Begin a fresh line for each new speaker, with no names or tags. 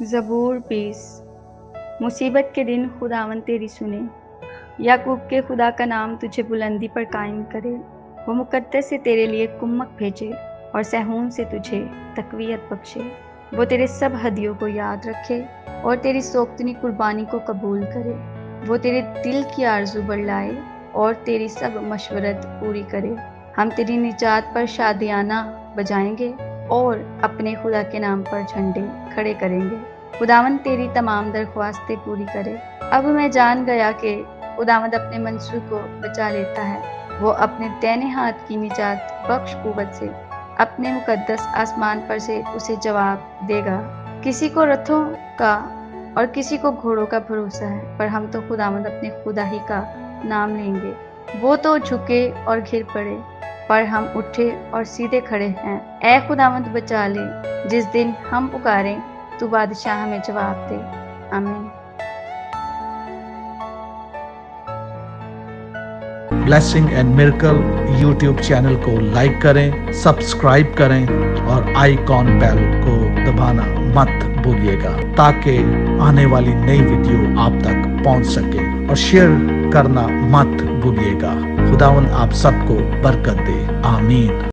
ज़बूर 20। मुसीबत के दिन खुदावंद तेरी सुने, याकूब के खुदा का नाम तुझे बुलंदी पर कायम करे। वो मुकद्दस से तेरे लिए कुम्मक भेजे और सहून से तुझे तकवीयत बख्शे। वो तेरे सब हदियों को याद रखे और तेरी सोख्तनी कुर्बानी को कबूल करे। वो तेरे दिल की आरज़ू बढ़लाए और तेरी सब मशवरत पूरी करे। हम तेरी निजात पर शादियाना बजाएंगे और अपने खुदा के नाम पर झंडे खड़े करेंगे। खुदावंद तेरी तमाम दरख्वास्तें पूरी करे। अब मैं जान गया कि खुदावंद अपने मंसूर को बचा लेता है। वो अपने दाहिने हाथ की निजात बख्श कुव्वत से अपने मुकद्दस आसमान पर से उसे जवाब देगा। किसी को रथों का और किसी को घोड़ों का भरोसा है, पर हम तो खुदावंद अपने खुदा ही का नाम लेंगे। वो तो झुके और घिर पड़े, पर हम उठे और सीधे खड़े हैं। ऐ खुदावंद बचा ले, जिस दिन हम पुकारें तू बादशाह हमें जवाब दे। आमीन।
Blessing and miracle YouTube channel को लाइक करें, सब्सक्राइब करें और आइकॉन बेल को दबाना मत भूलिएगा, ताकि आने वाली नई वीडियो आप तक पहुंच सके। और शेयर करना मत भूलिएगा। खुदावंद आप सबको बरकत दे। आमीन।